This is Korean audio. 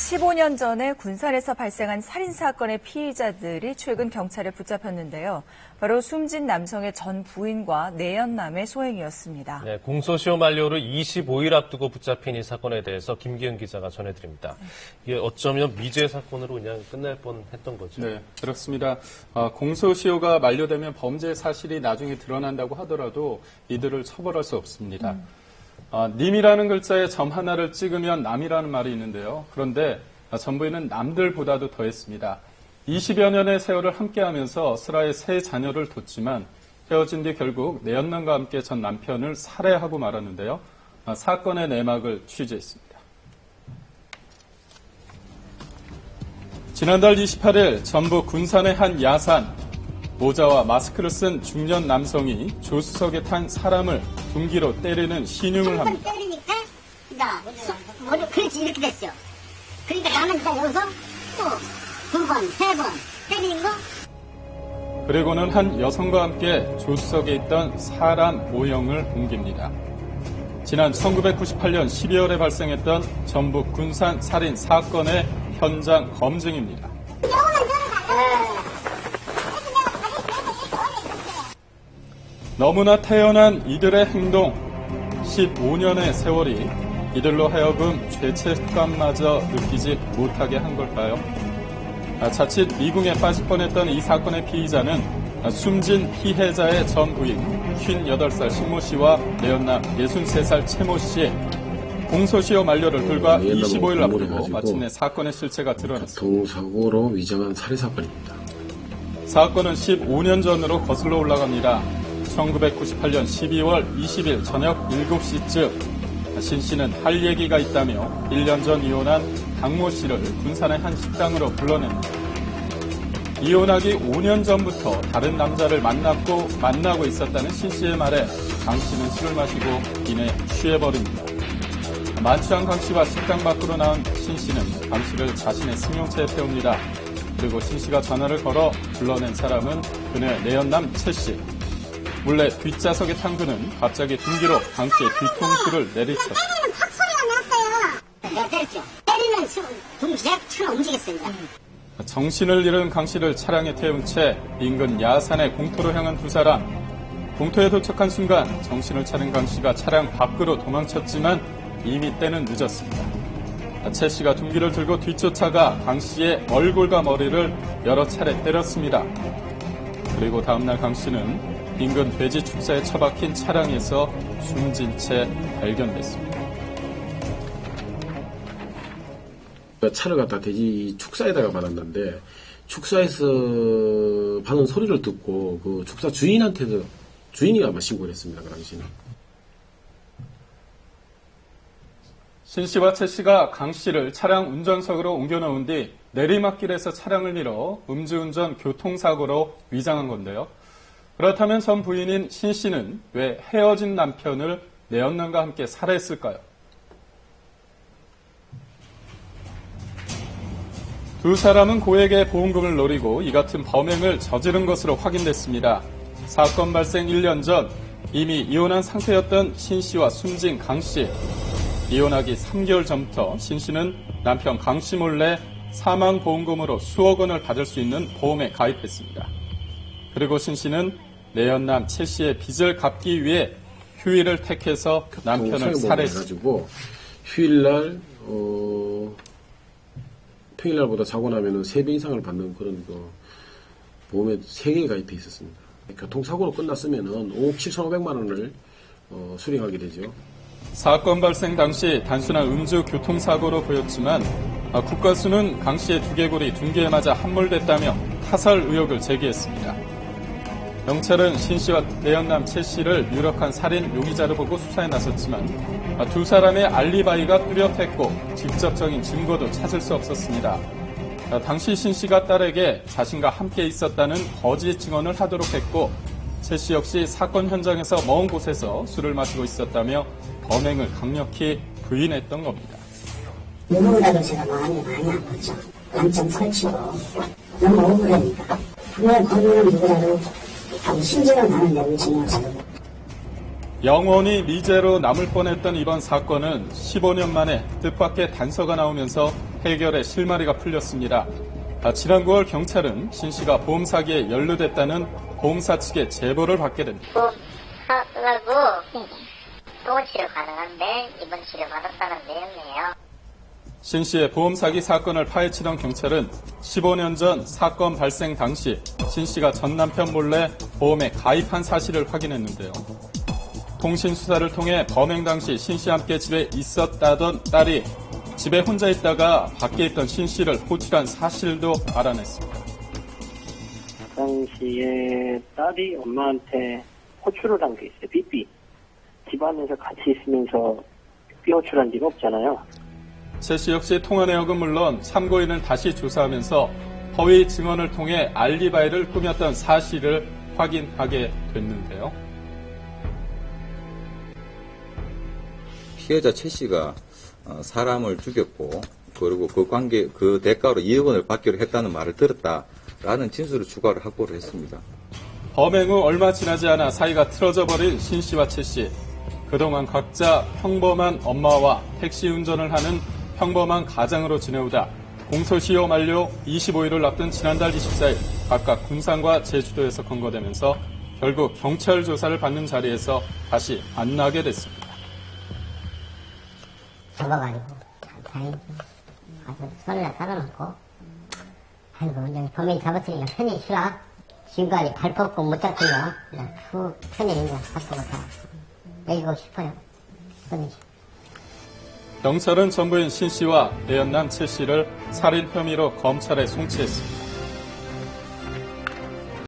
15년 전에 군산에서 발생한 살인사건의 피의자들이 최근 경찰에 붙잡혔는데요. 바로 숨진 남성의 전 부인과 내연남의 소행이었습니다. 네, 공소시효 만료를 25일 앞두고 붙잡힌 이 사건에 대해서 김기은 기자가 전해드립니다. 이게 어쩌면 미제 사건으로 그냥 끝날 뻔했던 거죠. 네, 그렇습니다. 공소시효가 만료되면 범죄 사실이 나중에 드러난다고 하더라도 이들을 처벌할 수 없습니다. 님이라는 글자에 점 하나를 찍으면 남이라는 말이 있는데요. 그런데 전 부인은 남들보다도 더했습니다. 20여 년의 세월을 함께하면서 슬하에 세 자녀를 뒀지만 헤어진 뒤 결국 내연남과 함께 전 남편을 살해하고 말았는데요. 사건의 내막을 취재했습니다. 지난달 28일 전북 군산의 한 야산, 모자와 마스크를 쓴 중년 남성이 조수석에 탄 사람을 둔기로 때리는 신용을 합니다. 때리니까 머리 그렇지 이렇게 됐어. 그러니까 나는 여기서 또 2번, 3번 때리는 거. 그리고는 한 여성과 함께 조수석에 있던 사람 모형을 옮깁니다. 지난 1998년 12월에 발생했던 전북 군산 살인 사건의 현장 검증입니다. 너무나 태연한 이들의 행동, 15년의 세월이 이들로 하여금 죄책감마저 느끼지 못하게 한 걸까요? 자칫 미궁에 빠질 뻔했던 이 사건의 피의자는 숨진 피해자의 전 부인 58살 신모 씨와 내연남 63살 채모 씨의 공소시효 만료를 불과 25일 앞두고 마침내 사건의 실체가 드러났습니다. 교통사고로 위장한 살해사건입니다. 사건은 15년 전으로 거슬러 올라갑니다. 1998년 12월 20일 저녁 7시쯤 신 씨는 할 얘기가 있다며 1년 전 이혼한 강모 씨를 군산의 한 식당으로 불러냅니다. 이혼하기 5년 전부터 다른 남자를 만나고 있었다는 신 씨의 말에 강 씨는 술을 마시고 이내 취해버립니다. 만취한 강 씨와 식당 밖으로 나온 신 씨는 강 씨를 자신의 승용차에 태웁니다. 그리고 신 씨가 전화를 걸어 불러낸 사람은 그녀의 내연남 채 씨. 몰래 뒷좌석에 탄 그는 갑자기 둔기로 강 씨의 뒤통수를 내리쳤다. 때리면 팍 소리가 났어요. 내가 때렸죠. 때리면 차가 움직였어요. 정신을 잃은 강 씨를 차량에 태운 채 인근 야산의 공터로 향한 두 사람. 공터에 도착한 순간 정신을 차린 강 씨가 차량 밖으로 도망쳤지만 이미 때는 늦었습니다. 채 씨가 둔기를 들고 뒤쫓아가 강 씨의 얼굴과 머리를 여러 차례 때렸습니다. 그리고 다음날 강 씨는 인근 돼지 축사에 처박힌 차량에서 숨진 채 발견됐습니다. 차를 갖다 돼지 축사에다가 받았는데 축사에서 받은 소리를 듣고 그 축사 주인한테도 주인이 아마 신고를 했습니다. 그 당시는. 신 씨와 채 씨가 강 씨를 차량 운전석으로 옮겨놓은 뒤 내리막길에서 차량을 밀어 음주운전 교통사고로 위장한 건데요. 그렇다면 전 부인인 신 씨는 왜 헤어진 남편을 내연남과 함께 살해했을까요? 두 사람은 고액의 보험금을 노리고 이 같은 범행을 저지른 것으로 확인됐습니다. 사건 발생 1년 전 이미 이혼한 상태였던 신 씨와 숨진 강 씨. 이혼하기 3개월 전부터 신 씨는 남편 강 씨 몰래 사망보험금으로 수억 원을 받을 수 있는 보험에 가입했습니다. 그리고 신 씨는 내연남 채 씨의 빚을 갚기 위해 휴일을 택해서 남편을 살해했습니다. 휴일날 평일날보다 자고 나면은 3배 이상을 받는 그런 보험에 3개에 가입해 있었습니다. 교통사고로 끝났으면은 5억 7,500만 원을 수령하게 되죠. 사건 발생 당시 단순한 음주 교통사고로 보였지만 국가수는 강 씨의 두개골이 둔기에 맞아 함몰됐다며 타살 의혹을 제기했습니다. 경찰은 신 씨와 내연남 채 씨를 유력한 살인 용의자로 보고 수사에 나섰지만 두 사람의 알리바이가 뚜렷했고 직접적인 증거도 찾을 수 없었습니다. 당시 신 씨가 딸에게 자신과 함께 있었다는 거짓 증언을 하도록 했고 채 씨 역시 사건 현장에서 먼 곳에서 술을 마시고 있었다며 범행을 강력히 부인했던 겁니다. 누구보다도 제가 마음이 많이 아팠죠. 단점 설치고 너무 억울하니까. 분명 거기는 누구라도 심지어 나는 내를 증명하고. 영원히 미제로 남을 뻔했던 이번 사건은 15년 만에 뜻밖의 단서가 나오면서 해결의 실마리가 풀렸습니다. 지난 9월 경찰은 신 씨가 보험 사기에 연루됐다는 보험사 측의 제보를 받게 됩니다. 보험사하고 보험 치료 가능한데 입원 치료 받았다는 내용이에요. 신 씨의 보험 사기 사건을 파헤치던 경찰은 15년 전 사건 발생 당시 신 씨가 전 남편 몰래 보험에 가입한 사실을 확인했는데요. 통신 수사를 통해 범행 당시 신 씨와 함께 집에 있었다던 딸이 집에 혼자 있다가 밖에 있던 신 씨를 호출한 사실도 알아냈습니다. 당시에 딸이 엄마한테 호출을 한 게 있어요. 삐삐. 집안에서 같이 있으면서 삐 호출한 적 없잖아요. 최 씨 역시 통화 내역은 물론 참고인을 다시 조사하면서 허위 증언을 통해 알리바이를 꾸몄던 사실을 확인하게 됐는데요. 피해자 최 씨가 사람을 죽였고 그리고 그 대가로 2억 원을 받기로 했다는 말을 들었다라는 진술을 추가로 확보를 했습니다. 범행 후 얼마 지나지 않아 사이가 틀어져 버린 신 씨와 최 씨. 그동안 각자 평범한 엄마와 택시 운전을 하는 평범한 가장으로 지내오다 공소시효 만료 25일을 앞둔 지난달 24일 각각 군산과 제주도에서 검거되면서 결국 경찰 조사를 받는 자리에서 다시 만나게 됐습니다. 잡아가지고 다행이죠. 가서 설날 살아남고 아이고 이제 범인 잡았으니까 편히 쉬라. 지금까지 발 뻗고 못 잡힌 거 그냥 푹 편히 이제 바꾸고 다 내기고 싶어요. 편히. 경찰은 전부인 신 씨와 내연남 최 씨를 살인 혐의로 검찰에 송치했습니다.